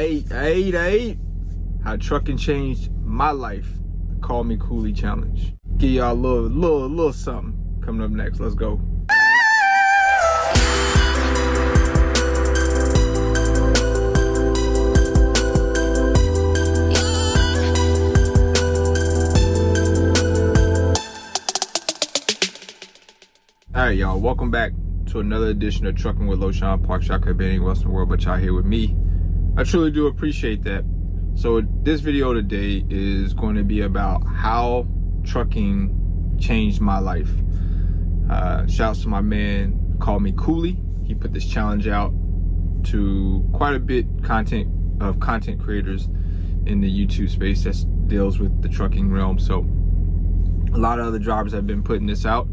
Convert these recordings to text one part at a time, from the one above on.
How trucking changed my life. Call Me Cooley challenge. Give y'all a little something coming up next. Let's go. All right, y'all. Welcome back to another edition of Trucking with LoshawnParks. Y'all could be anywhere else in the world, but y'all here with me. I truly do appreciate that. So this video today is going to be about how trucking changed my life. Shouts to my man, Call Me Cooley. He put this challenge out to quite a bit of content creators in the YouTube space that deals with the trucking realm. So a lot of other drivers have been putting this out.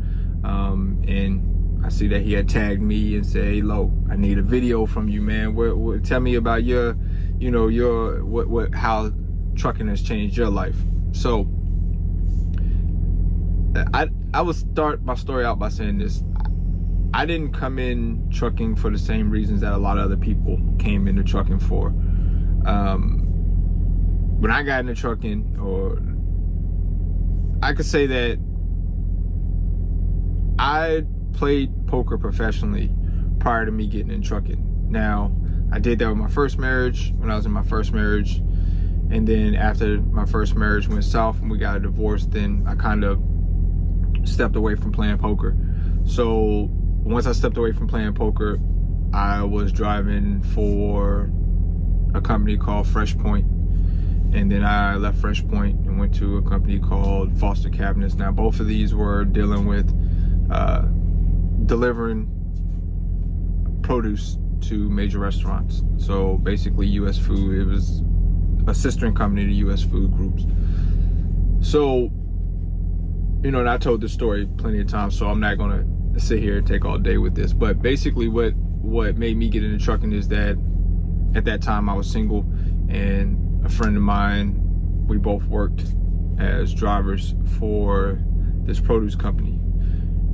And I see that he had tagged me and said, "Hey, Lo, I need a video from you, man. Tell me about your how trucking has changed your life." So I will start my story out by saying this. I didn't come in trucking for the same reasons that a lot of other people came into trucking for. When I got into trucking, or I could say that I played poker professionally prior to me getting in trucking. Now, I did that with my first marriage, when I was in my first marriage. And then after my first marriage went south and we got a divorce, then I kind of stepped away from playing poker. So once I stepped away from playing poker, I was driving for a company called Fresh Point. And then I left Fresh Point and went to a company called Foster Cabinets. Now, both of these were dealing with delivering produce to major restaurants. So basically US Food, it was a sister company to US Food Groups. So, and I told this story plenty of times, so I'm not gonna sit here and take all day with this. But basically what made me get into trucking is that at that time I was single, and a friend of mine, we both worked as drivers for this produce company.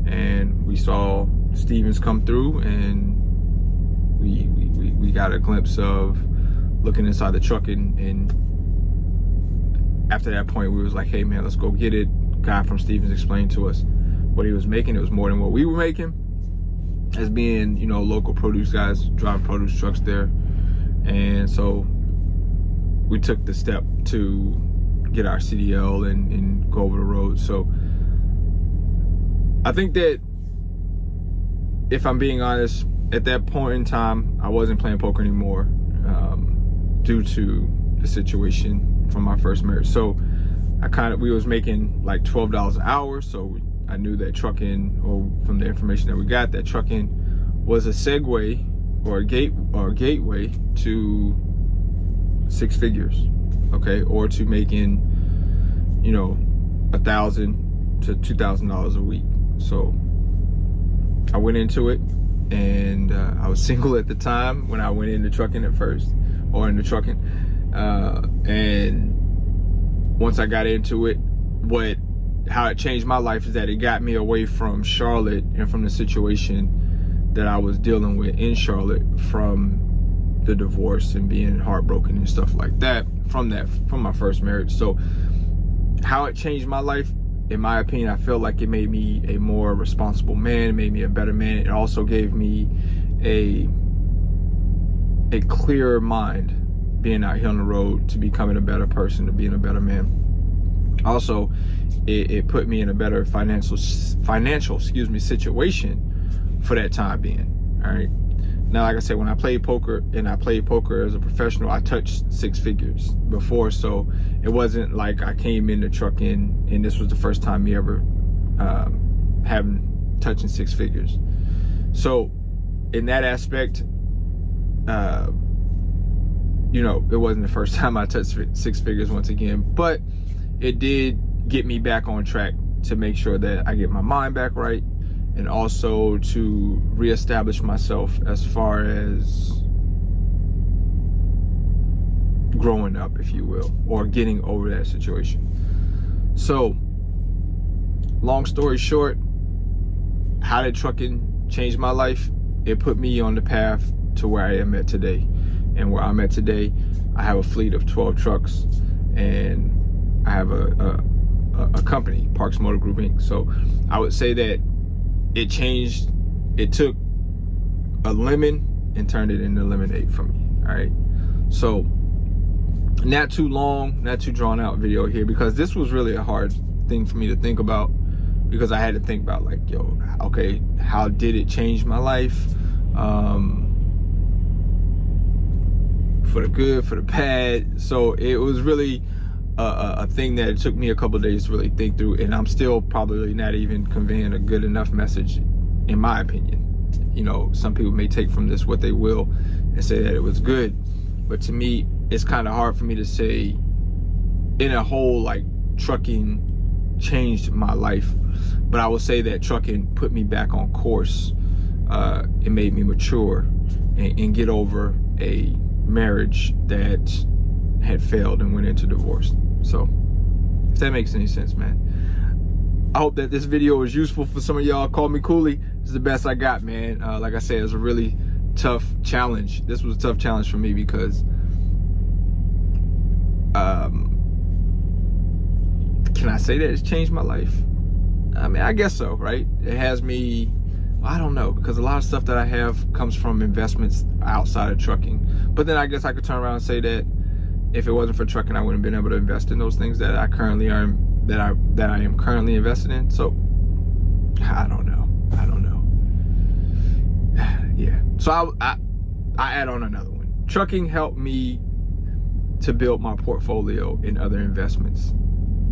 And we saw Stevens come through, and we got a glimpse of looking inside the truck, and after that point we was like, "Hey man, let's go get it." Guy from Stevens explained to us what he was making. It was more than what we were making, as being local produce guys driving produce trucks there. And so we took the step to get our CDL and go over the road. So I think that, if I'm being honest, at that point in time, I wasn't playing poker anymore due to the situation from my first marriage. So we was making like $12 an hour. So I knew that trucking, or from the information that we got, that trucking was a segue or a gateway to six figures, okay, or to making $1,000 to $2,000 a week. So I went into it, and I was single at the time when I went into trucking at first, or into trucking. And once I got into it, how it changed my life is that it got me away from Charlotte and from the situation that I was dealing with in Charlotte, from the divorce and being heartbroken and stuff like that from my first marriage. So how it changed my life, in my opinion, I feel like it made me a more responsible man. It made me a better man. It also gave me a clearer mind, being out here on the road, to becoming a better person, to being a better man. Also, it put me in a better financial situation for that time being. All right. Now, like I said, when I played poker, and I played poker as a professional, I touched six figures before. So it wasn't like I came into trucking and this was the first time me ever touching six figures. So in that aspect, it wasn't the first time I touched six figures once again, but it did get me back on track to make sure that I get my mind back right, and also to reestablish myself as far as growing up, if you will, or getting over that situation. So, long story short, how did trucking change my life? It put me on the path to where I am at today. And where I'm at today, I have a fleet of 12 trucks, and I have a company, Parks Motor Group Inc. So I would say that it changed. It took a lemon and turned it into lemonade for me. All right. So not too long, not too drawn out video here, because this was really a hard thing for me to think about, because I had to think about like, yo, okay, how did it change my life? For the good, for the bad. So it was really a thing that it took me a couple of days to really think through, and I'm still probably not even conveying a good enough message, in my opinion. You know, some people may take from this what they will and say that it was good, but to me, it's kind of hard for me to say in a whole, like, trucking changed my life. But I will say that trucking put me back on course. It made me mature and get over a marriage that had failed and went into divorce. So if that makes any sense, man, I hope that this video was useful for some of y'all. Call me Cooley. This is the best I got, man. Like I said, it was a really tough challenge. This was a tough challenge for me because can I say that it's changed my life? I mean, I guess so, right? It has me, I don't know, because a lot of stuff that I have comes from investments outside of trucking. But then I guess I could turn around and say that if it wasn't for trucking, I wouldn't have been able to invest in those things that I currently are, that I am currently invested in. So I don't know. Yeah. So I add on another one. Trucking helped me to build my portfolio in other investments.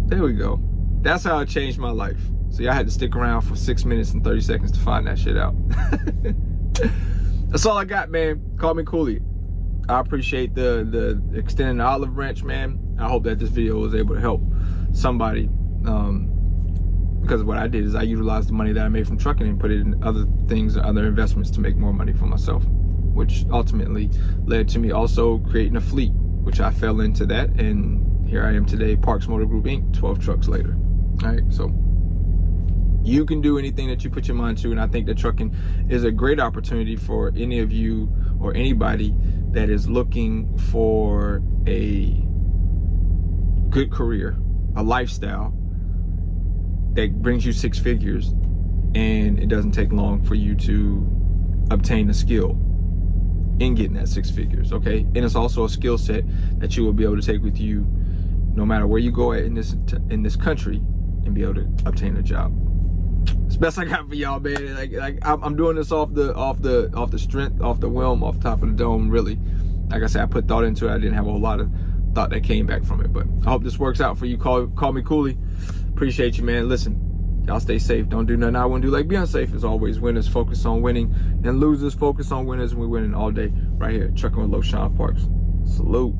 There we go. That's how it changed my life. So y'all had to stick around for 6 minutes and 30 seconds to find that shit out. That's all I got, man. Call me Cooley. I appreciate the extending the olive branch, man. I hope that this video was able to help somebody, because what I did is I utilized the money that I made from trucking and put it in other things and other investments to make more money for myself, which ultimately led to me also creating a fleet, which I fell into that, and here I am today, Parks Motor Group Inc., 12 trucks later. All right, so you can do anything that you put your mind to, and I think that trucking is a great opportunity for any of you or anybody that is looking for a good career, a lifestyle that brings you 6 figures, and it doesn't take long for you to obtain the skill in getting that 6 figures, okay? And it's also a skill set that you will be able to take with you no matter where you go at in this country, and be able to obtain a job. It's the best I got for y'all, man. Like I'm doing this off the strength, off the whim, off the top of the dome, really. Like I said, I put thought into it. I didn't have a whole lot of thought that came back from it, but I hope this works out for you. Call me Cooley. Appreciate you, man. Listen, y'all stay safe. Don't do nothing I wouldn't do. Like, be unsafe as always. Winners focus on winning, and losers focus on winners. And we're winning all day right here, trucking with LoshawnParks. Salute.